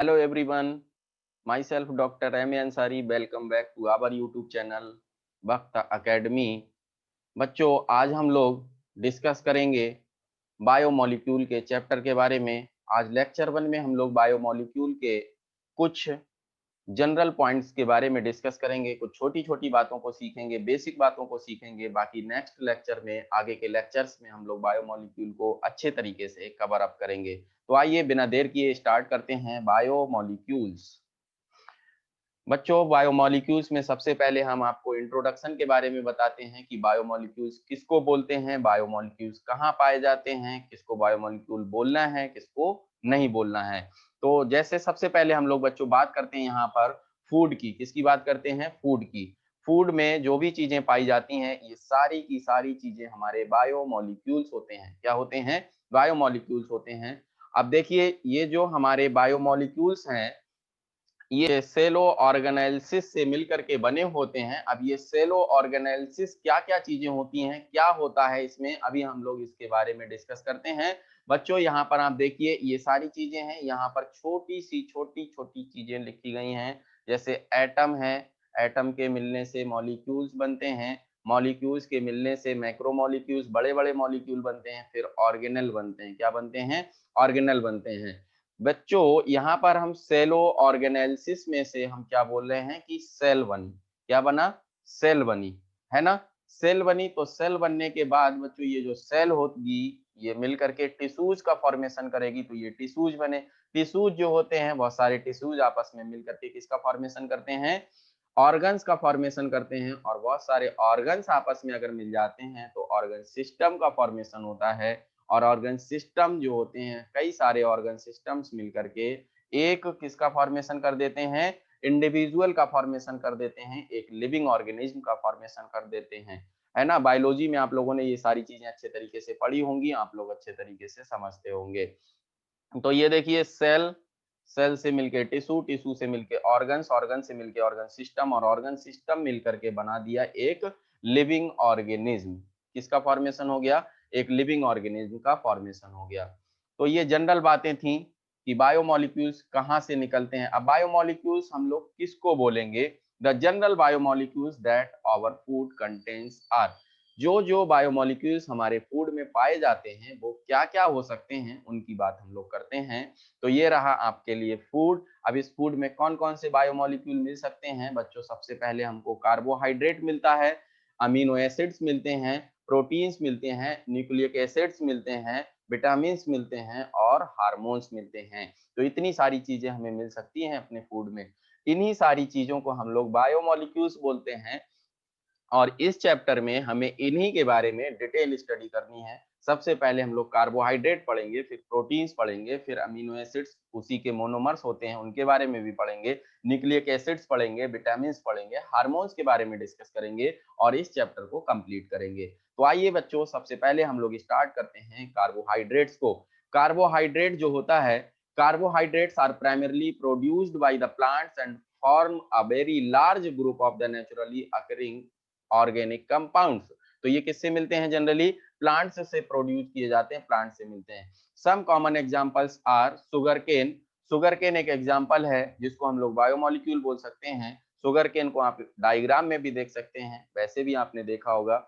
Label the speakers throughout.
Speaker 1: Hello everyone, myself Dr. M. Ansari. Welcome back to our YouTube channel वक्त academy. बच्चों, आज हम लोग डिस्कस करेंगे बायोमोलिक्यूल के चैप्टर के बारे में। आज लेक्चर 1 में हम लोग बायोमोलिक्यूल के कुछ जनरल पॉइंट्स के बारे में डिस्कस करेंगे, कुछ छोटी छोटी बातों को सीखेंगे, बेसिक बातों को सीखेंगे। बाकी नेक्स्ट लेक्चर में, आगे के लेक्चर्स में हम लोग बायोमोलिक्यूल को अच्छे तरीके से कवर अप करेंगे। तो आइए बिना देर किए स्टार्ट करते हैं बायोमोलिक्यूल्स। बच्चों, बायोमोलिक्यूल्स में सबसे पहले हम आपको इंट्रोडक्शन के बारे में बताते हैं कि बायोमोलिक्यूल्स किसको बोलते हैं, बायोमोलिक्यूल्स कहाँ पाए जाते हैं, किसको बायोमोलिक्यूल बोलना है, किसको नहीं बोलना है। तो जैसे सबसे पहले हम लोग बच्चों बात करते हैं यहाँ पर फूड की। किसकी बात करते हैं? फूड की। फूड में जो भी चीजें पाई जाती हैं, ये सारी की सारी चीजें हमारे बायोमोलिक्यूल्स होते हैं। क्या होते हैं? बायोमोलिक्यूल्स होते हैं। अब देखिए, ये जो हमारे बायोमोलिक्यूल्स हैं, ये सेलो ऑर्गेनालिसिस से मिलकर के बने होते हैं। अब ये सेलो ऑर्गेनालिसिस क्या क्या चीजें होती हैं, क्या होता है इसमें, अभी हम लोग इसके बारे में डिस्कस करते हैं। बच्चों, यहाँ पर आप देखिए, ये सारी चीजें हैं। यहाँ पर छोटी छोटी चीजें लिखी गई हैं। जैसे एटम है, एटम के मिलने से मॉलिक्यूल्स बनते हैं, मॉलिक्यूल्स के मिलने से मैक्रोमॉलिक्यूल्स, बड़े बड़े मॉलिक्यूल बनते हैं, फिर ऑर्गेनल बनते हैं। क्या बनते हैं? ऑर्गेनल बनते हैं। बच्चों, यहाँ पर हम सेलो ऑर्गेनालिसिस में से हम क्या बोल रहे हैं कि सेल बनी। क्या बना? सेल बनी, है ना। सेल बनी, तो सेल बनने के बाद बच्चों ये जो सेल होगी, ये मिलकर के टिश्यूज का फॉर्मेशन करेगी, तो ये टिश्यूज बने। टिश्यूज जो होते हैं, बहुत सारे टिश्यूज आपस में मिलकर के किसका फॉर्मेशन करते हैं? ऑर्गन्स का फॉर्मेशन करते हैं। और बहुत सारे ऑर्गन्स आपस में अगर मिल जाते हैं तो ऑर्गन सिस्टम का फॉर्मेशन होता है। और ऑर्गन सिस्टम जो होते हैं, कई सारे ऑर्गन सिस्टम्स मिलकर के एक किसका फॉर्मेशन कर देते हैं? इंडिविजुअल का फॉर्मेशन कर देते हैं, एक लिविंग ऑर्गेनिज्म का फॉर्मेशन कर देते हैं, है ना। बायोलॉजी में आप लोगों ने ये सारी चीजें अच्छे तरीके से पढ़ी होंगी, आप लोग अच्छे तरीके से समझते होंगे। तो ये देखिए, सेल, सेल से मिलके टिश्यू, टिश्यू से मिलके ऑर्गन्स, ऑर्गन से मिलके ऑर्गन सिस्टम, और ऑर्गन सिस्टम मिलकर के बना दिया एक लिविंग ऑर्गेनिज्म। किसका फॉर्मेशन हो गया? एक लिविंग ऑर्गेनिज्म का फॉर्मेशन हो गया। तो ये जनरल बातें थी कि बायोमोलिक्यूल्स कहाँ से निकलते हैं। अब बायोमोलिक्यूल्स हम लोग किसको बोलेंगे? The general biomolecules that our food contains are. जो जो बायोमोलिक्यूल्स हमारे फूड में पाए जाते हैं, वो क्या क्या हो सकते हैं, उनकी बात हम लोग करते हैं। तो ये रहा आपके लिए फूड। अब इस फूड में कौन कौन से बायोमोलिक्यूल मिल सकते हैं बच्चों? सबसे पहले हमको कार्बोहाइड्रेट मिलता है, अमीनो एसिड्स मिलते हैं, प्रोटीन्स मिलते हैं, न्यूक्लिक एसिड्स मिलते हैं, विटामिन मिलते हैं, और हार्मोन्स मिलते हैं। तो इतनी सारी चीजें हमें मिल सकती हैं अपने फूड में। इन्हीं सारी चीजों को हम लोग बायोमोलिक्यूल्स बोलते हैं। और इस चैप्टर में हमें इन्हीं के बारे में डिटेल स्टडी करनी है। सबसे पहले हम लोग कार्बोहाइड्रेट पढ़ेंगे, फिर प्रोटीन्स पढ़ेंगे, फिर अमीनो एसिड्स, उसी के मोनोमर्स होते हैं, उनके बारे में भी पढ़ेंगे, न्यूक्लिक एसिड्स पढ़ेंगे, विटामिन पढ़ेंगे, हार्मोन्स के बारे में डिस्कस करेंगे, और इस चैप्टर को कंप्लीट करेंगे। तो आइए बच्चों, सबसे पहले हम लोग स्टार्ट करते हैं कार्बोहाइड्रेट्स को। कार्बोहाइड्रेट जो होता है, carbohydrates are primarily produced by the plants and form a very large group of the naturally occurring organic compounds. तो ये किससे मिलते हैं? जनरली प्लांट्स से प्रोड्यूस किए जाते हैं, प्लांट से मिलते हैं। Some common examples are sugar cane. Sugar cane एक एग्जांपल है जिसको हम लोग बायोमोलिक्यूल बोल सकते हैं। सुगर केन को आप डायग्राम में भी देख सकते हैं, वैसे भी आपने देखा होगा।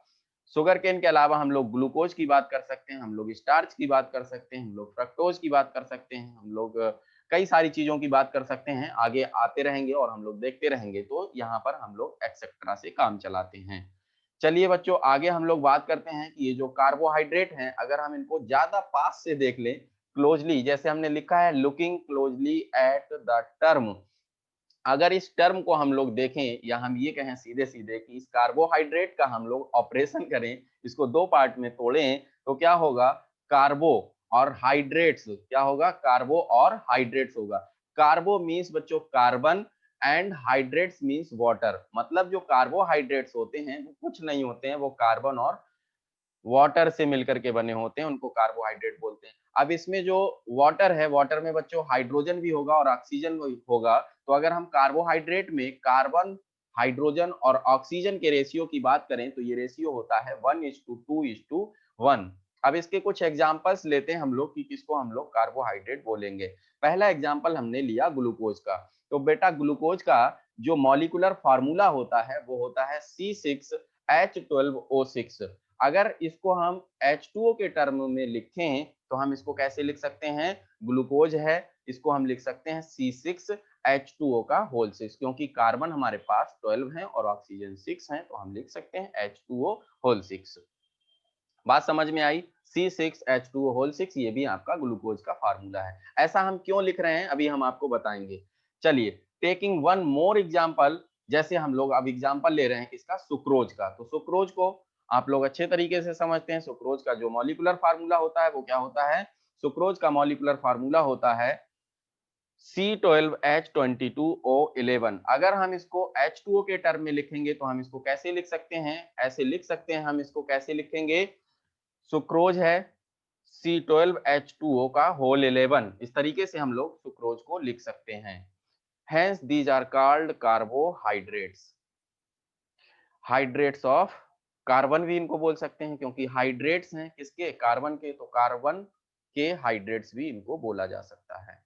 Speaker 1: सुगर केन के अलावा हम लोग ग्लूकोज की बात कर सकते हैं, हम लोग स्टार्च की बात कर सकते हैं, हम लोग फ्रक्टोज की बात कर सकते हैं, हम लोग कई सारी चीजों की बात कर सकते हैं। आगे आते रहेंगे और हम लोग देखते रहेंगे, तो यहाँ पर हम लोग एक्सेट्रा से काम चलाते हैं। चलिए बच्चों, आगे हम लोग बात करते हैं कि ये जो कार्बोहाइड्रेट हैं, अगर हम इनको ज्यादा पास से देख लें, क्लोजली, जैसे हमने लिखा है looking closely at the term. अगर इस टर्म को हम लोग देखें, या हम ये कहें सीधे सीधे कि इस कार्बोहाइड्रेट का हम लोग ऑपरेशन करें, इसको दो पार्ट में तोड़ें, तो क्या होगा? कार्बो और हाइड्रेट्स। क्या होगा? कार्बो और हाइड्रेट्स होगा। कार्बो मीन्स बच्चों carbon, and hydrates means water. मतलब जो कार्बोहाइड्रेट्स होते हैं वो कुछ नहीं होते हैं, वो कार्बन और वाटर से मिलकर के बने होते हैं, उनको कार्बोहाइड्रेट बोलते हैं। अब इसमें जो वाटर है, वाटर में बच्चों हाइड्रोजन भी होगा और ऑक्सीजन भी होगा। तो अगर हम कार्बोहाइड्रेट में कार्बन, हाइड्रोजन और ऑक्सीजन के रेशियो की बात करें, तो ये रेशियो होता है 1:2:1। अब इसके कुछ एग्जांपल्स लेते हैं हम लोग कि किसको हम लोग कार्बोहाइड्रेट बोलेंगे। पहला एग्जांपल हमने लिया ग्लूकोज का। तो बेटा ग्लूकोज का जो मॉलिक्यूलर फार्मूला होता है वो होता है C6H12O6। अगर इसको हम H2O के टर्म में लिखें तो हम इसको कैसे लिख सकते हैं, ग्लूकोज है, इसको हम लिख सकते हैं C6H2O का होल 6, क्योंकि कार्बन हमारे पास 12 है और ऑक्सीजन 6 है, तो हम लिख सकते हैं H2O होल 6। बात समझ में आई। C6H2O होल 6 ये भी आपका ग्लूकोज का फार्मूला है। ऐसा हम क्यों लिख रहे हैं अभी हम आपको बताएंगे। चलिए टेकिंग वन मोर एग्जांपल, जैसे हम लोग अब एग्जांपल ले रहे हैं किसका, सुक्रोज का। तो सुक्रोज को आप लोग अच्छे तरीके से समझते हैं। सुक्रोज का जो मॉलिक्यूलर फार्मूला होता है वो क्या होता है, सुक्रोज का मॉलिक्यूलर फार्मूला होता है C12H22O11। अगर हम इसको H2O के टर्म में लिखेंगे तो हम इसको कैसे लिख सकते हैं, ऐसे लिख सकते हैं। हम इसको कैसे लिखेंगे, सुक्रोज है C12H2O का होल 11, इस तरीके से हम लोग सुक्रोज को लिख सकते हैं। Hence these are called carbohydrates। Hydrates of carbon भी इनको बोल सकते हैं, क्योंकि हाइड्रेट्स हैं किसके, कार्बन के, तो कार्बन के हाइड्रेट्स भी इनको बोला जा सकता है।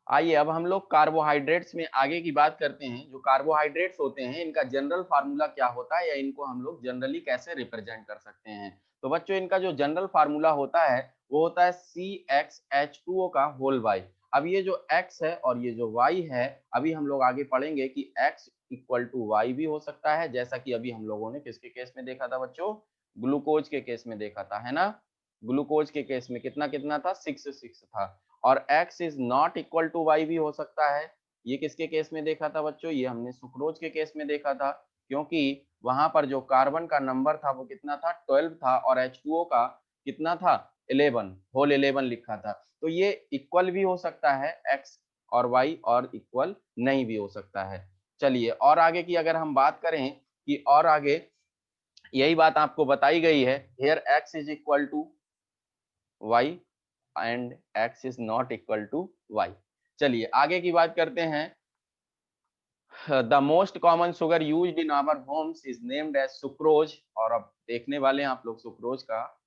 Speaker 1: आइए अब हम लोग कार्बोहाइड्रेट्स में आगे की बात करते हैं। जो कार्बोहाइड्रेट्स होते हैं इनका जनरल फार्मूला क्या होता है, या इनको हम लोग जनरली कैसे रिप्रेजेंट कर सकते हैं। तो बच्चों इनका जो जनरल फार्मूला होता है वो होता है CXH2O का होल वाई। अब ये जो X है और ये जो Y है, अभी हम लोग आगे पढ़ेंगे कि X इक्वल टू वाई भी हो सकता है, जैसा कि अभी हम लोगों ने किसके केस में देखा था बच्चों, ग्लूकोज के केस में देखा था, है ना। ग्लूकोज के केस में कितना कितना था, 6 था। और x is not equal to y भी हो सकता है। ये किसके केस में देखा था बच्चों, ये हमने सुक्रोज के केस में देखा था, क्योंकि वहां पर जो कार्बन का नंबर था वो कितना था, 12 था, और H2O का कितना था, 11, होल 11 लिखा था। तो ये इक्वल भी हो सकता है x और y, और इक्वल नहीं भी हो सकता है। चलिए और आगे की अगर हम बात करें कि और आगे यही बात आपको बताई गई है, here x is equal to y and x is not equal to y। चलिए आगे की बात करते हैं। The most common sugar used in our homes is named as sucrose. और अब देखने वाले हैं आप लोग सुक्रोज का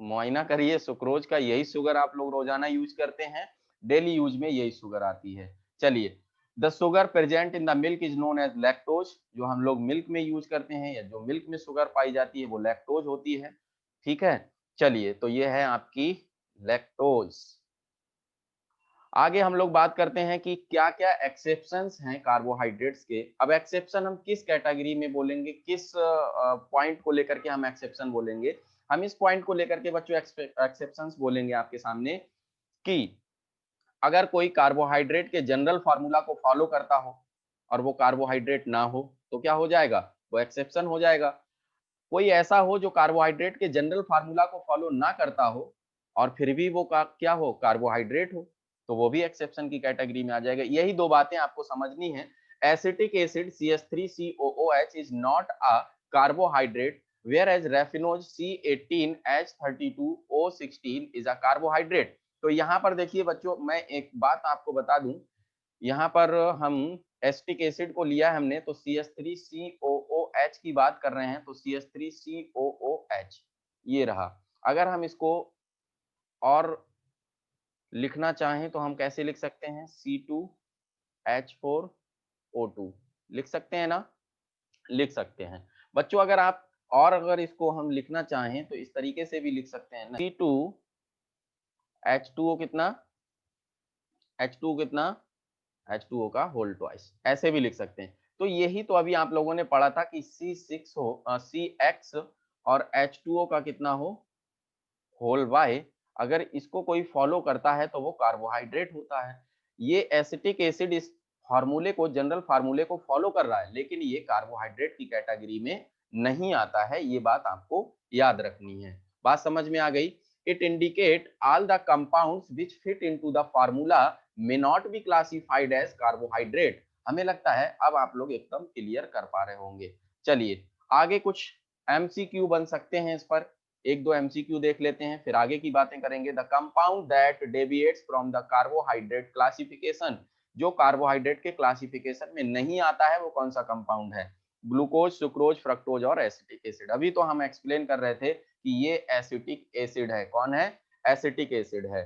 Speaker 1: मुआयना करिए। सुक्रोज का यही शुगर आप लोग रोजाना यूज करते हैं, डेली यूज में यही शुगर आती है। चलिए the sugar present in the milk is known as lactose. जो हम लोग मिल्क में यूज करते हैं या जो मिल्क में शुगर पाई जाती है वो लैक्टोज होती है। ठीक है, चलिए तो ये है आपकी लैक्टोज। आगे हम लोग बात करते हैं कि क्या क्या एक्सेप्शंस हैं कार्बोहाइड्रेट्स के। अब एक्सेप्शन हम किस कैटेगरी में बोलेंगे, किस पॉइंट को लेकर के हम एक्सेप्शन बोलेंगे। हम इस पॉइंट को लेकर के बच्चों एक्सेप्शंस बोलेंगे आपके सामने कि अगर कोई कार्बोहाइड्रेट के जनरल फार्मूला को फॉलो करता हो और वो कार्बोहाइड्रेट ना हो तो क्या हो जाएगा, वो एक्सेप्शन हो जाएगा। कोई ऐसा हो जो कार्बोहाइड्रेट के जनरल फार्मूला को फॉलो ना करता हो और फिर भी वो क्या हो, कार्बोहाइड्रेट हो, तो वो भी एक्सेप्शन की कैटेगरी में आ जाएगा। यही दो बातें आपको समझनी है। Acetic acid CH3COOH is not a carbohydrate, whereas raffinose C18H32O16 is a carbohydrate। तो यहाँ पर देखिए बच्चों, मैं एक बात आपको बता दूं, यहाँ पर हम एसिटिक एसिड को लिया है हमने, तो CH3COOH की बात कर रहे हैं, तो CH3COOH ये रहा। अगर हम इसको और लिखना चाहें तो हम कैसे लिख सकते हैं, C2H4O2 लिख सकते हैं ना, लिख सकते हैं बच्चों। अगर आप और अगर इसको हम लिखना चाहें तो इस तरीके से भी लिख सकते हैं ना, C2H2O कितना, H2 कितना, H2O का होल ट्वाइस, ऐसे भी लिख सकते हैं। तो यही तो अभी आप लोगों ने पढ़ा था कि C6 हो, CX और H2O का कितना हो, होल वाई। अगर इसको कोई फॉलो करता है तो वो कार्बोहाइड्रेट होता है। ये एसिटिक एसिड इस फार्मूले को, जनरल फार्मूले को फॉलो कर रहा है, लेकिन ये कार्बोहाइड्रेट की कैटेगरी में नहीं आता है। ये बात आपको याद रखनी है। बात समझ में आ गई। It indicate all the compounds which fit into the formula may not be classified as carbohydrate. हमें लगता है अब आप लोग एकदम क्लियर कर पा रहे होंगे। चलिए आगे कुछ एमसीक्यू बन सकते हैं इस पर, एक दो एमसीक्यू देख लेते हैं, फिर आगे की बातें करेंगे। The compound that deviates from the carbohydrate classification. जो कार्बोहाइड्रेट के क्लासिफिकेशन में नहीं आता है वो कौन सा कंपाउंड है, ग्लूकोज, सुक्रोज, फ्रक्टोज और एसिटिक एसिड। अभी तो हम एक्सप्लेन कर रहे थे कि ये एसिटिक एसिड है। कौन है? एसिटिक एसिड है।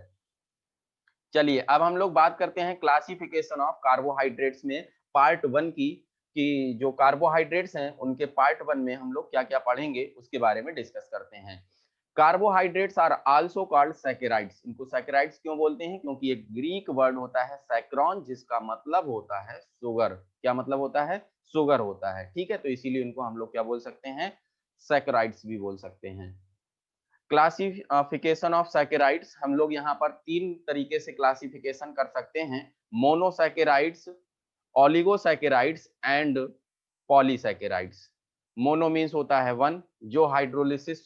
Speaker 1: चलिए अब हम लोग बात करते हैं क्लासिफिकेशन ऑफ कार्बोहाइड्रेट्स में पार्ट 1 की, कि जो कार्बोहाइड्रेट्स हैं उनके पार्ट 1 में हम लोग क्या-क्या पढ़ेंगे उसके बारे में डिस्कस करते हैं। Carbohydrates are also called saccharides. इनको सैकेराइड्स क्यों बोलते हैं? क्योंकि एक ग्रीक वर्ड होता है सैक्रोन, जिसका मतलब होता है शुगर। क्या मतलब होता है? शुगर होता है। ठीक है, तो इसीलिए इनको हम लोग क्या बोल सकते हैं? सैकेराइड्स भी बोल सकते हैं। क्लासिफिकेशन ऑफ सैकेराइड्स, हम लोग यहाँ पर 3 तरीके से क्लासिफिकेशन कर सकते हैं: monosaccharides, oligosaccharides and polysaccharides. Mono means होता है 1, जो हाइड्रोलिसिस,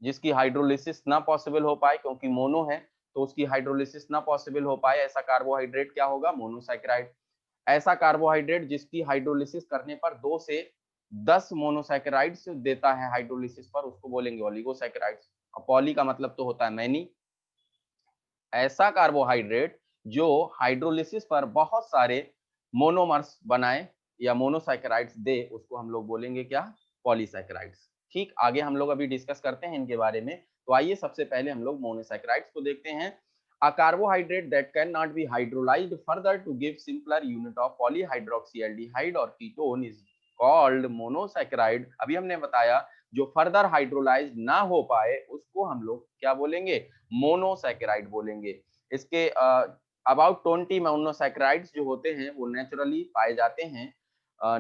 Speaker 1: जिसकी हाइड्रोलिसिस ना पॉसिबल हो पाए, क्योंकि मोनो है तो उसकी हाइड्रोलिसिस ना पॉसिबल हो पाए, ऐसा कार्बोहाइड्रेट क्या होगा? मोनोसैकेराइड। ऐसा कार्बोहाइड्रेट जिसकी हाइड्रोलिसिस करने पर 2 से 10 मोनोसैकेराइड्स देता है हाइड्रोलिसिस पर, उसको बोलेंगे ओलिगोसैकेराइड्स। और पॉली का मतलब तो होता है मैनी। ऐसा कार्बोहाइड्रेट जो हाइड्रोलिसिस पर बहुत सारे मोनोमर्स बनाए या मोनोसैकेराइड्स दे, उसको हम लोग बोलेंगे क्या? पॉलीसैकेराइड्स। ठीक, आगे हम लोग अभी डिस्कस करते हैं इनके बारे में। तो आइए सबसे पहले हम लोग मोनोसैकेराइड्स को देखते हैं। A carbohydrate that can not be hydrolysed further to give simpler unit of polyhydroxy aldehyde और कीटोन इज कॉल्ड मोनोसैकेराइड। अभी हमने बताया जो फर्दर हाइड्रोलाइज ना हो पाए उसको हम लोग क्या बोलेंगे? मोनोसैकेराइड बोलेंगे। इसके अबाउट 20 मोनोसैकेराइड्स जो होते हैं वो नेचुरली पाए जाते हैं।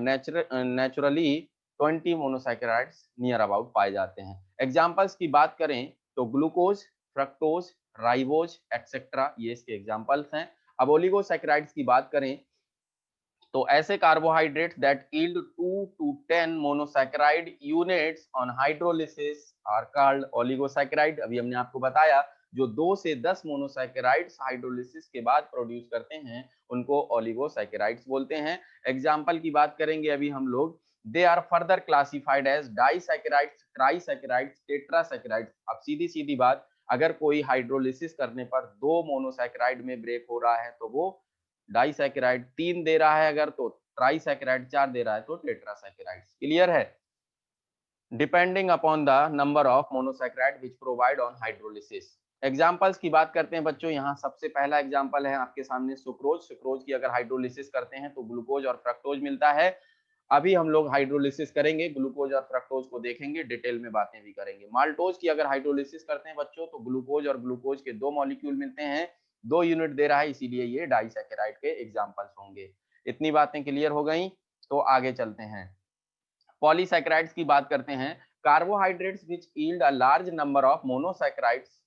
Speaker 1: नेचुरली 20 मोनोसैकेराइड्स नियर अबाउट पाए जाते हैं। एग्जांपल्स की बात करें तो ग्लूकोज, फ्रक्टोज, राइबोज एक्सेट्रा, ये इसके एग्जांपल्स हैं। अब ओलिगोसैकेराइड्स की बात करें तो ऐसे carbohydrates that yield 2 to 10 monosaccharide units on hydrolysis are called oligosaccharide. अभी हमने आपको बताया जो 2 से 10 मोनोसैकेराइड्स हाइड्रोलिसिस के बाद प्रोड्यूस करते हैं उनको ओलिगोसैकेराइड्स बोलते हैं। एग्जांपल की बात करेंगे अभी हम लोग, they are further classified as disaccharides, trisaccharides, tetrasaccharides. अब सीधी सीधी बात, अगर कोई हाइड्रोलिसिस करने पर 2 मोनोसैकेराइड में ब्रेक हो रहा है तो वो डाइसैकेराइड, 3 दे रहा है अगर तो ट्राइसैकेराइड, 4 दे रहा है तो टेट्रासैकेराइड्स। क्लियर है? Depending upon the number of monosaccharide which provide on hydrolysis. Examples की बात करते हैं बच्चों, यहाँ सबसे पहला एग्जांपल है आपके सामने सुक्रोज। सुक्रोज की अगर हाइड्रोलिसिस करते हैं तो ग्लूकोज और फ्रक्टोज मिलता है। अभी हम लोग हाइड्रोलिसिस करेंगे, ग्लूकोज और फ्रक्टोज को देखेंगे, डिटेल में बातें भी करेंगे। माल्टोज की अगर हाइड्रोलिसिस करते हैं बच्चों तो ग्लूकोज और ग्लूकोज के 2 मॉलिक्यूल मिलते हैं, 2 यूनिट दे रहा है, इसीलिए ये डाइसैकेराइड के एग्जांपल्स होंगे। इतनी बातें क्लियर हो गई, तो आगे चलते हैं। पॉलीसैकेराइड्स की बात करते हैं। Carbohydrates which yield a large number of monosaccharides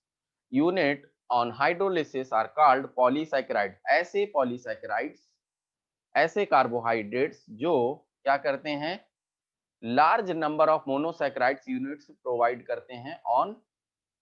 Speaker 1: unit on hydrolysis are called polysaccharide. ऐसे पॉलीसैकेराइड्स, ऐसे कार्बोहाइड्रेट्स जो क्या करते हैं? Large number of monosaccharides units provide करते हैं ऑन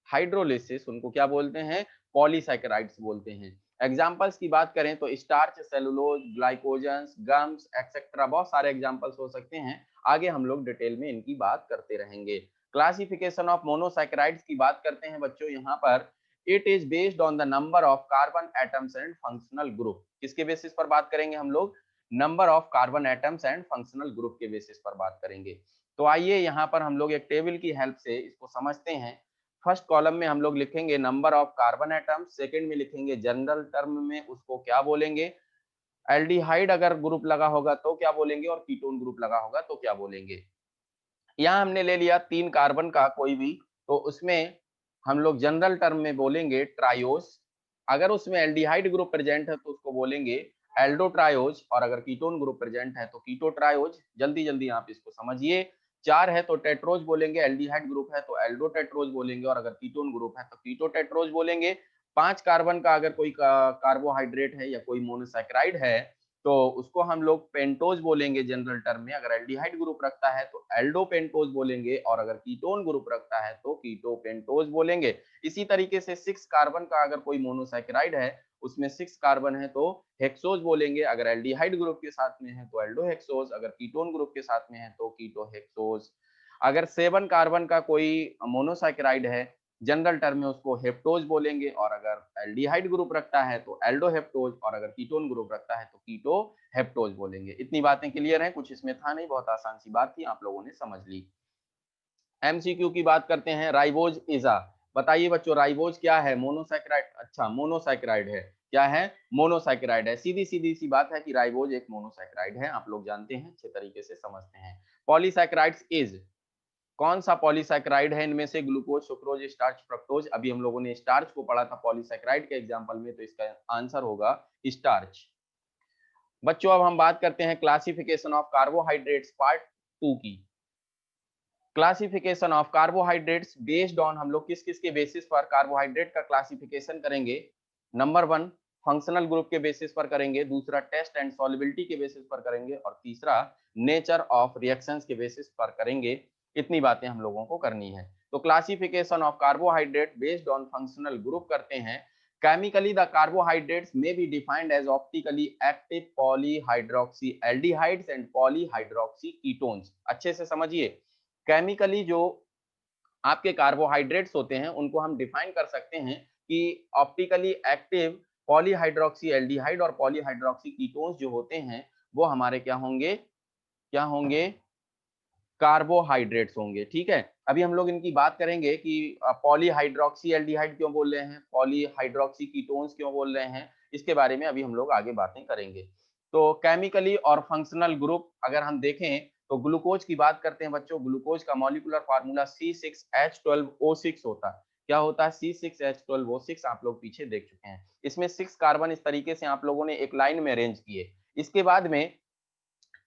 Speaker 1: हाइड्रोलिसिस, उनको क्या बोलते हैं? पॉलीसैकेराइड्स बोलते हैं। एग्जांपल्स की बात करें तो स्टार्च, सेलुलोज, ग्लाइकोजन्स, गम्स एक्सेट्रा, बहुत सारे एग्जांपल्स हो सकते हैं। आगे हम लोग डिटेल में इनकी बात करते रहेंगे। क्लासिफिकेशन ऑफ मोनोसैकेराइड्स की बात करते हैं बच्चों, यहाँ पर it is based on the number of carbon atoms and functional group. किसके बेसिस पर बात करेंगे हम लोग? Number of carbon atoms and functional group के बेसिस पर बात करेंगे। तो आइए यहाँ पर हम लोग एक टेबल की हेल्प से इसको समझते हैं। फर्स्ट कॉलम में हम लोग लिखेंगे number of carbon atoms, second में लिखेंगे जनरल टर्म में उसको क्या बोलेंगे, एल्डिहाइड अगर ग्रुप लगा होगा तो क्या बोलेंगे, और कीटोन ग्रुप लगा होगा तो क्या बोलेंगे। यहाँ हमने ले लिया 3 कार्बन का कोई भी, तो उसमें हम लोग जनरल टर्म में बोलेंगे ट्रायोस। अगर उसमें एल्डिहाइड ग्रुप प्रेजेंट है तो उसको बोलेंगे एल्डोट्रायोज, और अगर कीटोन ग्रुप प्रेजेंट है तो कीटोट्रायोज। जल्दी जल्दी आप इसको समझिए। 4 है तो टेट्रोज बोलेंगे, एल्डिहाइड ग्रुप है तो एल्डोटेट्रोज बोलेंगे, और अगर कीटोन ग्रुप है तो कीटोटेट्रोज बोलेंगे। 5 कार्बन का अगर कोई कार्बोहाइड्रेट है या कोई मोनोसैकेराइड है तो उसको हम लोग पेंटोज बोलेंगे जनरल टर्म में। अगर एल्डिहाइड ग्रुप रखता है तो एल्डोपेंटोज बोलेंगे, और अगर कीटोन ग्रुप रखता है तो कीटोपेंटोज बोलेंगे। इसी तरीके से 6 कार्बन का अगर कोई मोनोसैकेराइड है, उसमें 6 कार्बन है तो हेक्सोज बोलेंगे। अगर एल्डिहाइड ग्रुप के साथ में है तो एल्डोहेक्सोज, अगर कीटोन ग्रुप के साथ में है तो कीटोहेक्सोज। अगर 7 कार्बन का कोई मोनोसैकेराइड है जनरल टर्म में उसको हेप्टोज बोलेंगे, और अगर एल्डिहाइड ग्रुप रखता है तो एल्डोहेप्टोज, और अगर कीटोन ग्रुप रखता है तो कीटोहेप्टोज बोलेंगे। इतनी बातें क्लियर हैं, कुछ इसमें था नहीं, बहुत आसान सी बात थी, आप लोगों ने समझ ली। एमसीक्यू की बात करते हैं, राइबोज इज अ, बताइए बच्चों राइबोज क्या है? मोनोसैकेराइड। अच्छा, मोनोसैकेराइड है। क्या है? मोनोसैकेराइड है। सीधी सीधी सी बात है कि राइबोज एक मोनोसैकेराइड है, आप लोग जानते हैं, अच्छे तरीके से समझते हैं। पॉलीसैकेराइड्स इज, कौन सा पॉलीसैकेराइड है इनमें से? Glucose, sucrose, starch, fructose. अभी हम लोगों ने स्टार्च को पढ़ा था पॉलीसैकेराइड के एग्जांपल में, तो इसका आंसर होगा स्टार्च। बच्चों अब हम बात करते हैं क्लासिफिकेशन ऑफ कार्बोहाइड्रेट्स पार्ट 2 की। Classification of carbohydrates based on, हम लोग किस किस के बेसिस पर कार्बोहाइड्रेट का क्लासिफिकेशन करेंगे? नंबर 1 फंक्शनल ग्रुप के बेसिस पर करेंगे, दूसरा टेस्ट एंड सॉल्युबिलिटी के बेसिस पर करेंगे, और तीसरा नेचर ऑफ रिएक्शंस के बेसिस पर करेंगे। इतनी बातें हम लोगों को करनी है। तो classification of carbohydrate based on functional group करते हैं। Chemically the carbohydrates may be defined as optically active polyhydroxy aldehydes and polyhydroxy ketones. अच्छे से समझिए, केमिकली जो आपके कार्बोहाइड्रेट्स होते हैं उनको हम डिफाइन कर सकते हैं कि ऑप्टिकली एक्टिव पॉलीहाइड्रोक्सी एल्डिहाइड और पॉलीहाइड्रोक्सी कीटोन्स जो होते हैं वो हमारे क्या होंगे? क्या होंगे? कार्बोहाइड्रेट्स होंगे। ठीक है, अभी हम लोग इनकी बात करेंगे कि पॉलीहाइड्रोक्सी एल्डिहाइड क्यों बोल रहे हैं, पॉलीहाइड्रोक्सी कीटोन्स क्यों बोल रहे हैं, इसके बारे में अभी हम लोग आगे बातें करेंगे। तो केमिकली और फंक्शनल ग्रुप अगर हम देखें तो ग्लूकोज की बात करते हैं बच्चों। ग्लूकोज का मॉलिक्यूलर फार्मूला C6H12O6 होता है। क्या होता है? C6H12O6, आप लोग पीछे देख चुके हैं। इसमें 6 कार्बन इस तरीके से आप लोगों ने एक लाइन में अरेंज किए। इसके बाद में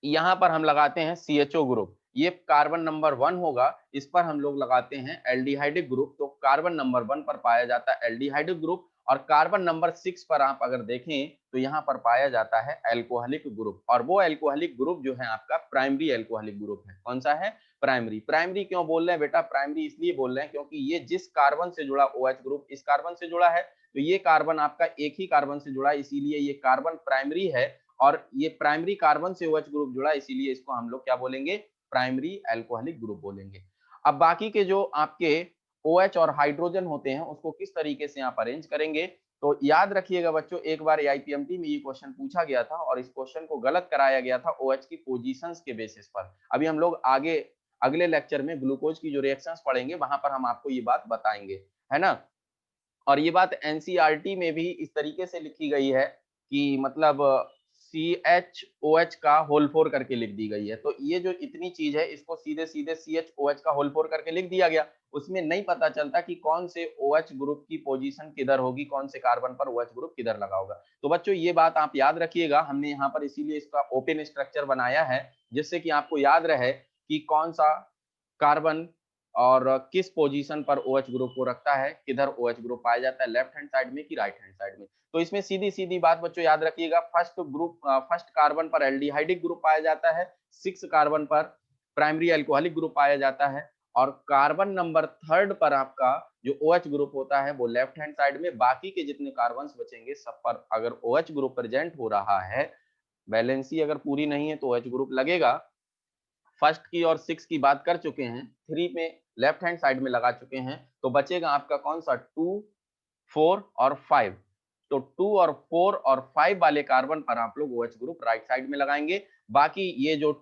Speaker 1: यहाँ पर हम लगाते हैं CHO ग्रुप, ये कार्बन नंबर 1 होगा, इस पर हम लोग लगाते हैं एल्डिहाइडिक ग्रुप, तो कार्बन नंबर 1 पर पाया जाता है एल्डिहाइडिक ग्रुप, और कार्बन नंबर 6 पर आप अगर देखें तो यहाँ पर पाया जाता है एल्कोहलिक ग्रुप, और वो एल्कोहलिक ग्रुप जो है आपका प्राइमरी एल्कोहलिक ग्रुप है। कौन सा है? प्राइमरी। प्राइमरी क्यों बोल रहे हैं बेटा? प्राइमरी इसलिए बोल रहे हैं क्योंकि ये जिस कार्बन से जुड़ा OH ग्रुप इस कार्बन से जुड़ा है, तो ये कार्बन आपका एक ही कार्बन से जुड़ा है, इसीलिए ये कार्बन प्राइमरी है, और ये प्राइमरी कार्बन से OH ग्रुप जुड़ा, इसीलिए इसको हम लोग क्या बोलेंगे? प्राइमरी अल्कोहलिक ग्रुप बोलेंगे। अब बाकी के जो आपके OH और हाइड्रोजन होते हैं उसको किस तरीके से आप अरेंज करेंगे? तो याद रखिएगा बच्चों, एक बार AIPMT में ये क्वेश्चन पूछा गया था और इस क्वेश्चन को गलत कराया गया था OH की पोजीशंस के बेसिस पर। अभी हम लोग आगे अगले लेक्चर में ग्लूकोज की जो रिएक्शंस पढ़ेंगे वहां पर हम आपको ये बात बताएंगे, है ना। और ये बात एनसीईआरटी में भी इस तरीके से लिखी गई है कि मतलब CHOH का होल 4 करके लिख दी गई है। तो ये जो इतनी चीज है इसको सीधे सीधे CHOH का होल 4 करके लिख दिया गया। उसमें नहीं पता चलता कि कौन से OH ग्रुप की पोजीशन किधर होगी, कौन से कार्बन पर OH ग्रुप किधर लगा होगा। तो बच्चों ये बात आप याद रखिएगा, हमने यहाँ पर इसीलिए इसका ओपन स्ट्रक्चर बनाया है जिससे कि आपको याद रहे कि कौन सा कार्बन और किस पोजीशन पर OH ग्रुप को रखता है, किधर OH ग्रुप पाया जाता है, लेफ्ट हैंड साइड में कि राइट हैंड साइड में। तो इसमें सीधी सीधी बात बच्चों याद रखिएगा, फर्स्ट कार्बन पर एल्डिहाइडिक ग्रुप पाया जाता है, 6 कार्बन पर प्राइमरी अल्कोहलिक ग्रुप पाया जाता है, और कार्बन नंबर 3 पर आपका जो OH ग्रुप होता है वो लेफ्ट हैंड साइड में। बाकी के जितने कार्बन बचेंगे सब पर अगर OH ग्रुप प्रेजेंट हो रहा है, वैलेंसी अगर पूरी नहीं है तो OH ग्रुप लगेगा। फर्स्ट की और 6 की बात कर चुके हैं, 3 में लेफ्ट हैंड साइड में लगा चुके हैं, तो बचेगा आपका कौन सा? 2, 4 और 5। तो 2 और 4 और 5 वाले कार्बन पर आप लोग OH ग्रुप राइट साइड में लगाएंगे। बाकी ये जो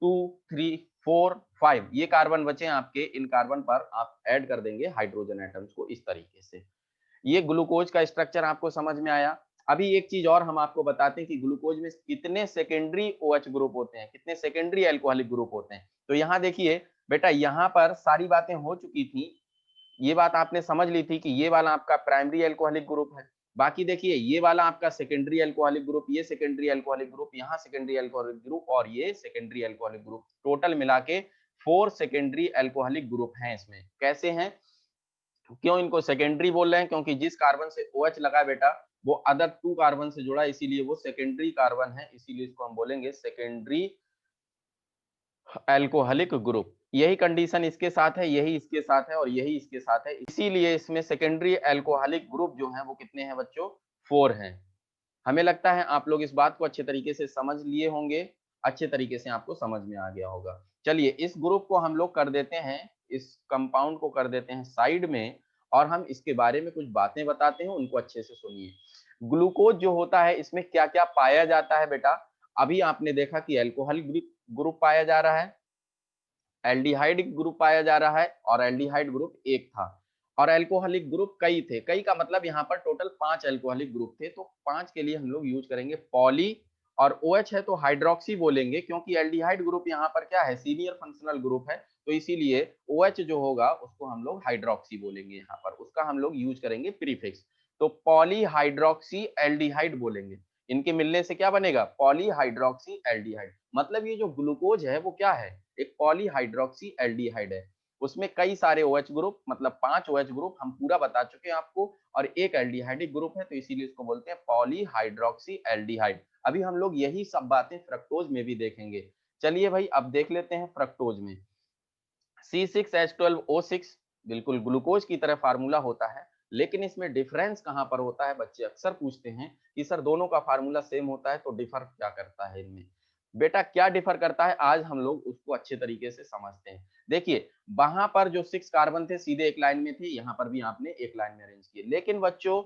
Speaker 1: 2, 3, 4, 5 ये कार्बन बचे हैं आपके, इन कार्बन पर आप ऐड कर देंगे हाइड्रोजन एटम्स को इस तरीके से। ये ग्लूकोज का स्ट्रक्चर आपको समझ में आया। अभी एक चीज और हम आपको बताते हैं कि ग्लूकोज में कितने सेकेंडरी OH ग्रुप होते हैं, कितने सेकेंडरी अल्कोहलिक ग्रुप होते हैं। तो यहाँ देखिए बेटा, यहाँ पर सारी बातें हो चुकी थी, ये बात आपने समझ ली थी कि ये वाला आपका प्राइमरी अल्कोहलिक ग्रुप है। बाकी देखिए ये वाला आपका सेकेंडरी अल्कोहलिक ग्रुप, ये सेकेंडरी अल्कोहलिक ग्रुप, यहाँ सेकेंडरी अल्कोहलिक ग्रुप, और ये सेकेंडरी अल्कोहलिक ग्रुप, टोटल मिला के 4 सेकेंडरी अल्कोहलिक ग्रुप हैं इसमें। कैसे हैं, क्यों इनको सेकेंडरी बोल रहे हैं? क्योंकि जिस कार्बन से OH लगा है बेटा वो अदर 2 कार्बन से जुड़ा है, इसीलिए वो सेकेंडरी कार्बन है, इसीलिए इसको हम बोलेंगे सेकेंडरी अल्कोहलिक ग्रुप। यही कंडीशन इसके साथ है, यही इसके साथ है, और यही इसके साथ है, इसीलिए इसमें सेकेंडरी अल्कोहलिक ग्रुप जो है वो कितने हैं बच्चों? 4 हैं। हमें लगता है आप लोग इस बात को अच्छे तरीके से समझ लिए होंगे, अच्छे तरीके से आपको समझ में आ गया होगा। चलिए इस ग्रुप को हम लोग कर देते हैं, इस कंपाउंड को कर देते हैं साइड में, और हम इसके बारे में कुछ बातें बताते हैं, उनको अच्छे से सुनिए। ग्लूकोज जो होता है इसमें क्या क्या पाया जाता है बेटा? अभी आपने देखा कि एल्कोहल ग्रुप पाया जा रहा है, एल्डिहाइड ग्रुप पाया जा रहा है और एल्डिहाइड ग्रुप एक था, और एल्कोहलिक ग्रुप कई थे। कई का मतलब यहाँ पर टोटल 5 एल्कोहलिक ग्रुप थे, तो 5 के लिए हम लोग यूज करेंगे पॉली, और OH है तो हाइड्रोक्सी बोलेंगे, क्योंकि एल्डिहाइड ग्रुप यहाँ पर क्या है, सीनियर फंक्शनल ग्रुप है, तो इसीलिए OH जो होगा उसको हम लोग हाइड्रोक्सी बोलेंगे, यहाँ पर उसका हम लोग यूज करेंगे प्रीफिक्स, तो पॉली हाइड्रोक्सी एल्डिहाइड बोलेंगे। इनके मिलने से क्या बनेगा? Poly hydroxy aldehyde. मतलब ये जो ग्लूकोज है वो क्या है? एक पॉलीहाइड्रोक्सी एल्डिहाइड है, उसमें कई सारे OH ग्रुप, मतलब 5 OH ग्रुप हम पूरा बता चुके हैं आपको, और एक एल्डिहाइडिक ग्रुप है, तो इसीलिए इसको बोलते हैं पॉलीहाइड्रोक्सी एल्डिहाइड। अभी हम लोग यही सब बातें फ्रक्टोज में भी देखेंगे। चलिए भाई अब देख लेते हैं फ्रक्टोज में। C6H12O6 बिल्कुल ग्लूकोज की तरह फार्मूला होता है, लेकिन इसमें डिफरेंस कहां पर होता है? बच्चे अक्सर पूछते हैं कि सर दोनों का फार्मूला सेम होता है तो डिफर क्या करता है इनमें? बेटा क्या डिफर करता है, आज हम लोग उसको अच्छे तरीके से समझते हैं। देखिए वहां पर जो 6 कार्बन थे सीधे एक लाइन में थे, यहाँ पर भी आपने एक लाइन में अरेंज किए, लेकिन बच्चों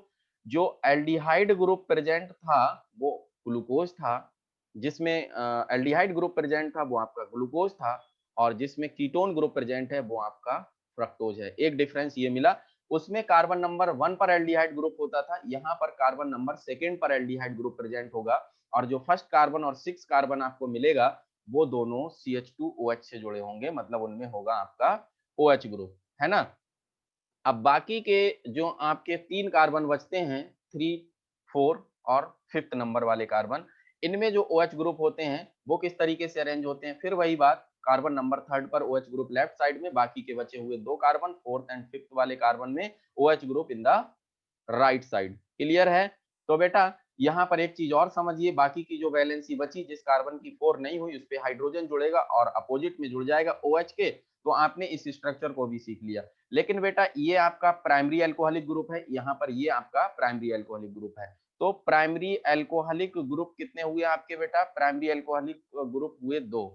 Speaker 1: जो एल्डिहाइड ग्रुप प्रेजेंट था वो ग्लूकोज था, जिसमें एल्डिहाइड ग्रुप प्रेजेंट था वो आपका ग्लूकोज था, और जिसमें कीटोन ग्रुप प्रेजेंट है वो आपका फ्रक्टोज है। एक डिफरेंस ये मिला, उसमें कार्बन नंबर 1 पर एल्डिहाइड ग्रुप होता था, यहाँ पर कार्बन नंबर 2 पर एल्डिहाइड ग्रुप प्रेजेंट होगा, और जो फर्स्ट कार्बन और 6 कार्बन आपको मिलेगा वो दोनों CH2OH से जुड़े होंगे, मतलब उनमें होगा आपका OH ग्रुप, है ना। अब बाकी के जो आपके 3 कार्बन बचते हैं, 3, 4 और 5th नंबर वाले कार्बन, इनमें जो OH ग्रुप होते हैं वो किस तरीके से अरेंज होते हैं? फिर वही बात, कार्बन नंबर 3rd पर OH ग्रुप लेफ्ट साइड में, बाकी के बचे हुए 2 कार्बन 4th एंड 5th वाले कार्बन में OH group in the right side. Clear है? तो बेटा यहाँ पर एक चीज और समझिए, बाकी की जो वैलेंसी बची, जिस कार्बन की 4 नहीं हुई उस पे हाइड्रोजन जुड़ेगा और अपोजिट में जुड़ जाएगा OH के, तो आपने इस स्ट्रक्चर को भी सीख लिया। लेकिन बेटा ये आपका प्राइमरी अल्कोहलिक ग्रुप है, यहाँ पर ये आपका प्राइमरी अल्कोहलिक ग्रुप है, तो प्राइमरी अल्कोहलिक ग्रुप कितने हुए आपके बेटा? प्राइमरी अल्कोहलिक ग्रुप हुए 2,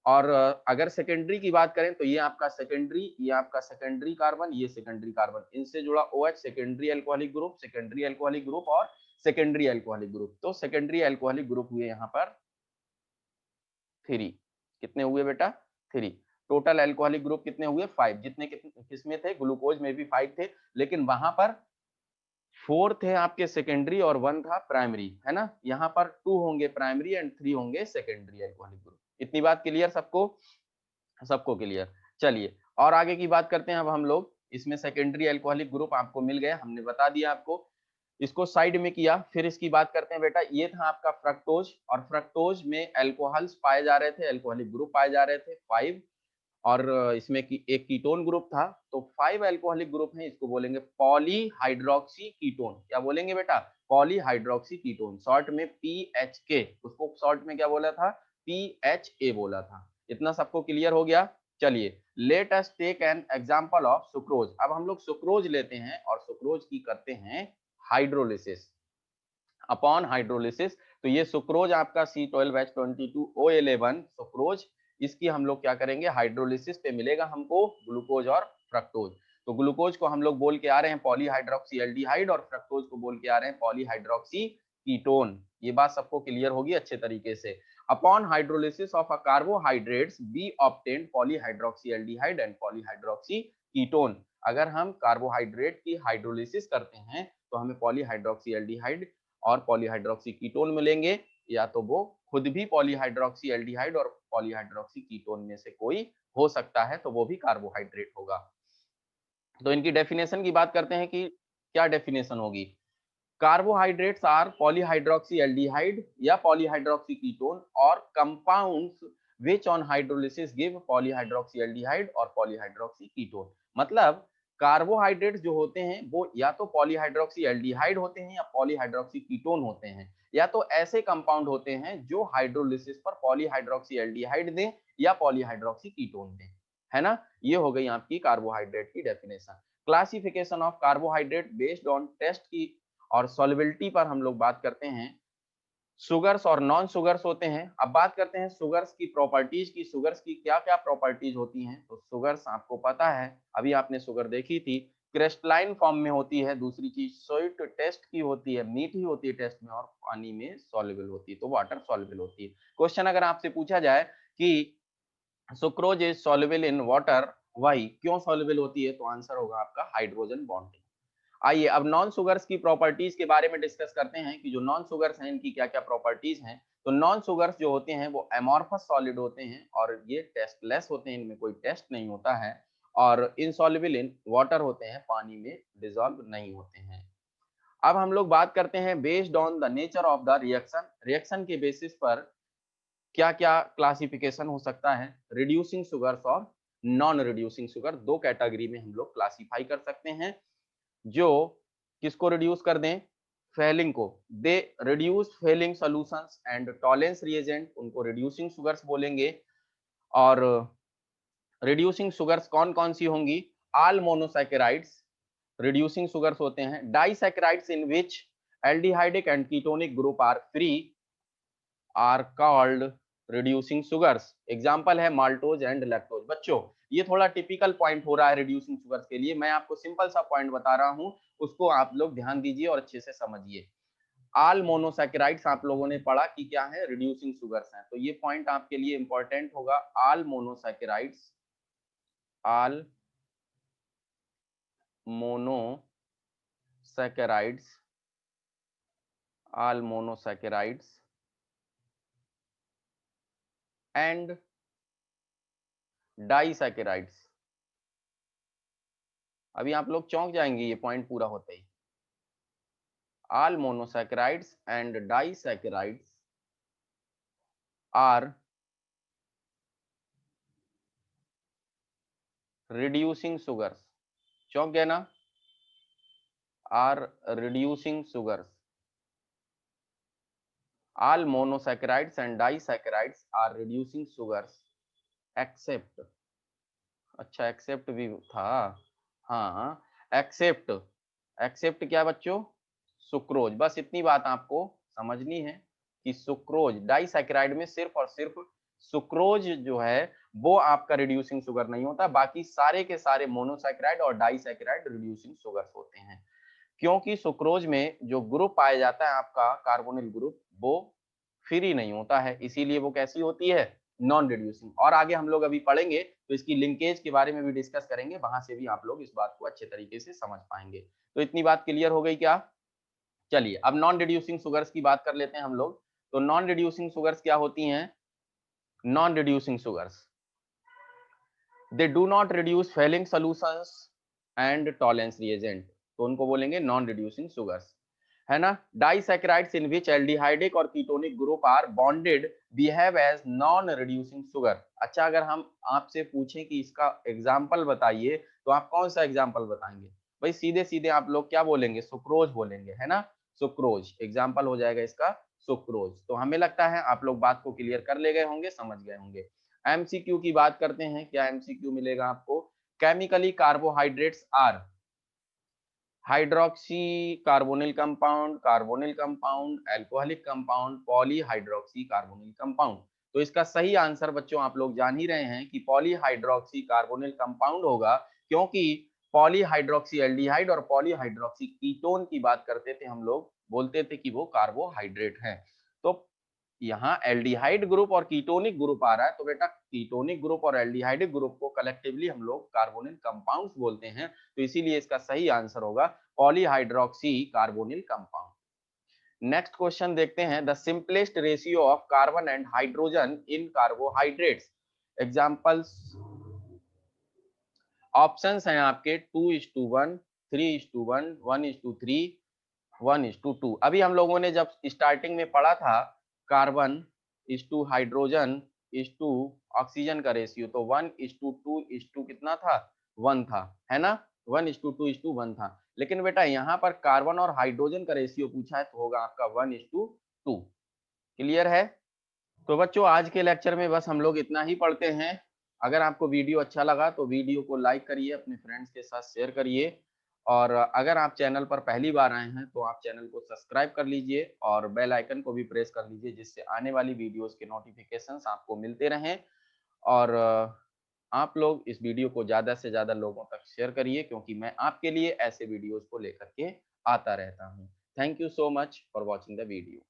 Speaker 1: और अगर सेकेंडरी की बात करें तो ये आपका सेकेंडरी, ये आपका सेकेंडरी कार्बन, ये सेकेंडरी कार्बन, इनसे जुड़ा OH, secondary alcoholic group, secondary alcoholic group और सेकेंडरी अल्कोहलिक ग्रुप, तो सेकेंडरी अल्कोहलिक ग्रुप हुए यहाँ पर 3। कितने हुए बेटा? 3। टोटल अल्कोहलिक ग्रुप कितने हुए? 5। जितने किसमें थे? ग्लूकोज में भी 5 थे, लेकिन वहां पर 4 थे आपके सेकेंडरी और 1 था प्राइमरी, है ना। यहाँ पर 2 होंगे प्राइमरी एंड 3 होंगे सेकेंडरी अल्कोहलिक ग्रुप। इतनी बात क्लियर सबको? सबको क्लियर। चलिए और आगे की बात करते हैं अब हम लोग। इसमें सेकेंडरी अल्कोहलिक ग्रुप आपको मिल गया, हमने बता दिया आपको, इसको साइड में किया। फिर इसकी बात करते हैं बेटा, ये था आपका फ्रक्टोज, और फ्रक्टोज में अल्कोहल्स पाए जा रहे थे, अल्कोहलिक ग्रुप पाए जा रहे थे 5, और इसमें एक कीटोन ग्रुप था, तो 5 अल्कोहलिक ग्रुप हैं, इसको बोलेंगे पॉलीहाइड्रोक्सी कीटोन। क्या बोलेंगे बेटा? पॉलीहाइड्रोक्सी कीटोन, शॉर्ट में PHK, उसको शॉर्ट में क्या बोला था? PHA बोला था। इतना सबको क्लियर हो गया? चलिए let us take an example of sucrose. अब हम लोग सुक्रोज लेते हैं और सुक्रोज की करते हैं हाइड्रोलिसिस। अपॉन हाइड्रोलिसिस, तो ये सुक्रोज आपका C12H22O11 सुक्रोज, इसकी हम लोग क्या करेंगे? हाइड्रोलिसिस पे मिलेगा हमको ग्लूकोज और फ्रक्टोज। तो ग्लूकोज को हम लोग बोल के आ रहे हैं पॉलीहाइड्रोक्सी एल्डिहाइड, और फ्रक्टोज को बोल के आ रहे हैं पॉलीहाइड्रोक्सी कीटोन। ये बात सबको क्लियर होगी अच्छे तरीके से। Upon hydrolysis of a carbohydrates B obtained polyhydroxy aldehyde and polyhydroxy ketone. अगर हम कार्बोहाइड्रेट की हाइड्रोलिसिस करते हैं तो हमें पॉलीहाइड्रोक्सी एल्डिहाइड और पॉलीहाइड्रोक्सी कीटोन मिलेंगे, या तो वो खुद भी पॉलीहाइड्रोक्सी एल्डिहाइड और पॉलीहाइड्रोक्सी कीटोन में से कोई हो सकता है, तो वो भी कार्बोहाइड्रेट होगा। तो इनकी डेफिनेशन की बात करते हैं कि क्या डेफिनेशन होगी। कार्बोहाइड्रेट्स आर पॉलीहाइड्रोक्सी एल्डिहाइड या पॉलीहाइड्रोक्सी कीटोन और compounds which on hydrolysis give polyhydroxy aldehyde और पॉलीहाइड्रोक्सी कीटोन। मतलब कार्बोहाइड्रेट्स जो होते हैं वो या तो पॉलीहाइड्रोक्सी एल्डिहाइड होते हैं या पॉलीहाइड्रोक्सी कीटोन होते हैं, या तो ऐसे कंपाउंड होते हैं जो हाइड्रोलिसिस पर पॉलीहाइड्रोक्सी एल्डिहाइड दें या पॉलीहाइड्रोक्सी कीटोन दें, है ना। ये हो गई आपकी कार्बोहाइड्रेट की definition. Classification of carbohydrate based on taste की और सॉल्युबिलिटी पर हम लोग बात करते हैं। शुगर्स और नॉन शुगर्स होते हैं। अब बात करते हैं शुगर्स की प्रॉपर्टीज की। शुगर्स की क्या क्या प्रॉपर्टीज होती हैं? तो शुगर्स आपको पता है, अभी आपने शुगर देखी थी क्रिस्टलाइन फॉर्म में होती है, दूसरी चीज स्वीट टेस्ट की होती है, मीठी होती है टेस्ट में, और पानी में सॉल्युबल होती है, तो वाटर सॉल्युबल होती है। क्वेश्चन अगर आपसे पूछा जाए कि sucrose is soluble in water, why, क्यों सॉल्युबल होती है, तो आंसर होगा आपका हाइड्रोजन बॉन्डिंग। आइए अब नॉन सुगर्स की प्रॉपर्टीज के बारे में डिस्कस करते हैं कि जो नॉन सुगर्स हैं इनकी क्या क्या प्रॉपर्टीज हैं। तो नॉन सुगर्स जो होते हैं वो एमॉर्फस सॉलिड होते हैं और ये टेस्टलेस होते हैं, इनमें कोई टेस्ट नहीं होता है, और इनसॉल्युबल इन वाटर होते हैं, पानी में डिसॉल्व नहीं होते हैं। अब हम लोग बात करते हैं based on the nature of the reaction, reaction के बेसिस पर क्या क्या क्लासिफिकेशन हो सकता है। रिड्यूसिंग सुगर्स और नॉन रिड्यूसिंग शुगर, दो कैटेगरी में हम लोग क्लासिफाई कर सकते हैं। जो किसको रिड्यूस कर दें, फेलिंग को, they reduce Fehling solutions and Tollens reagent, उनको रिड्यूसिंग शुगर्स बोलेंगे। और रिड्यूसिंग शुगर्स कौन कौन सी होंगी, ऑल मोनोसैकेराइड्स रिड्यूसिंग शुगर्स होते हैं। Disaccharides in which aldehydic and ketonic group are free are called reducing sugars. Example है माल्टोज एंड लैक्टोज। बच्चों ये थोड़ा टिपिकल पॉइंट हो रहा है रिड्यूसिंग शुगर्स के लिए, मैं आपको सिंपल सा पॉइंट बता रहा हूं, उसको आप लोग ध्यान दीजिए और अच्छे से समझिए। ऑल मोनोसैकेराइड्स आप लोगों ने पढ़ा कि क्या है, रिड्यूसिंग शुगर्स हैं, तो ये पॉइंट आपके लिए इंपॉर्टेंट होगा। All monosaccharides, all monosaccharides, all monosaccharides and disaccharides. अभी आप लोग चौंक जाएंगे ये पॉइंट पूरा होते ही। All monosaccharides and disaccharides are reducing sugars. चौंक गए ना, are reducing sugars. All monosaccharides and disaccharides are reducing sugars except, अच्छा एक्सेप्ट भी था, हाँ एक्सेप्ट, एक्सेप्ट क्या बच्चों, सुक्रोज। बस इतनी बात आपको समझनी है कि सुक्रोज, डाइसैकेराइड में सिर्फ और सिर्फ सुक्रोज जो है वो आपका रिड्यूसिंग शुगर नहीं होता, बाकी सारे के सारे मोनोसैकेराइड और डाइसैकेराइड रिड्यूसिंग शुगर्स होते हैं। क्योंकि सुक्रोज में जो ग्रुप पाया जाता है आपका कार्बोनिल ग्रुप, वो फ्री नहीं होता है, इसीलिए वो कैसी होती है, नॉन रिड्यूसिंग। और आगे हम लोग अभी पढ़ेंगे तो इसकी लिंकेज के बारे में भी डिस्कस करेंगे, वहां से भी आप लोग इस बात को अच्छे तरीके से समझ पाएंगे। तो इतनी बात क्लियर हो गई क्या। चलिए अब नॉन रिड्यूसिंग शुगर्स की बात कर लेते हैं हम लोग। तो नॉन रिड्यूसिंग शुगर्स क्या होती हैं, non reducing sugars, they do not reduce Fehling solutions and Tollens reagent, तो उनको बोलेंगे नॉन रिड्यूसिंग शुगर्स, है ना। डाइसैकेराइड्स इन विच एल्डिहाइडिक और ketonic group are bonded behave as non reducing sugar. अच्छा अगर हम आपसे पूछें कि इसका एग्जांपल बताइए, तो आप कौन सा एग्जांपल बताएंगे, भाई सीधे सीधे आप लोग क्या बोलेंगे, सुक्रोज बोलेंगे, है ना। सुक्रोज एग्जांपल हो जाएगा इसका, सुक्रोज। तो हमें लगता है आप लोग बात को क्लियर कर ले गए होंगे, समझ गए होंगे। एमसीक्यू की बात करते हैं, क्या एमसीक्यू मिलेगा आपको, chemically carbohydrates are hydroxy carbonyl compound, carbonyl compound, alcoholic compound, polyhydroxy carbonyl compound. तो इसका सही आंसर बच्चों आप लोग जान ही रहे हैं कि पॉलीहाइड्रोक्सी कार्बोनिल कंपाउंड होगा, क्योंकि पॉलीहाइड्रोक्सी एल्डिहाइड और पॉलीहाइड्रोक्सी कीटोन की बात करते थे हम लोग, बोलते थे कि वो कार्बोहाइड्रेट है। तो यहाँ एल्डिहाइड ग्रुप और कीटोनिक ग्रुप आ रहा है, तो बेटा कीटोनिक ग्रुप और एल्डिहाइडिक ग्रुप को कलेक्टिवली हम लोग कार्बोनिल कंपाउंड्स बोलते हैं, तो इसीलिए इसका सही आंसर होगा polyhydroxy carbonyl compound. Next question देखते हैं, the simplest ratio of carbon and hydrogen in carbohydrates. Examples, options हैं आपके 2:1, 3:1, 1:3, 1:2। अभी हम लोगों ने जब स्टार्टिंग में पढ़ा था carbon is to hydrogen is to oxygen का रेशियो, तो 1:2 कितना था, 1 था, है ना। 1:2 था, लेकिन बेटा यहाँ पर कार्बन और हाइड्रोजन का रेशियो पूछा है, तो होगा आपका 1:2। क्लियर है। तो बच्चों आज के लेक्चर में बस हम लोग इतना ही पढ़ते हैं। अगर आपको वीडियो अच्छा लगा तो वीडियो को लाइक करिए, अपने फ्रेंड्स के साथ शेयर करिए, और अगर आप चैनल पर पहली बार आए हैं तो आप चैनल को सब्सक्राइब कर लीजिए और बेल आइकन को भी प्रेस कर लीजिए, जिससे आने वाली वीडियोस के नोटिफिकेशंस आपको मिलते रहें। और आप लोग इस वीडियो को ज़्यादा से ज़्यादा लोगों तक शेयर करिए, क्योंकि मैं आपके लिए ऐसे वीडियोज़ को लेकर के आता रहता हूँ। Thank you so much for watching the video.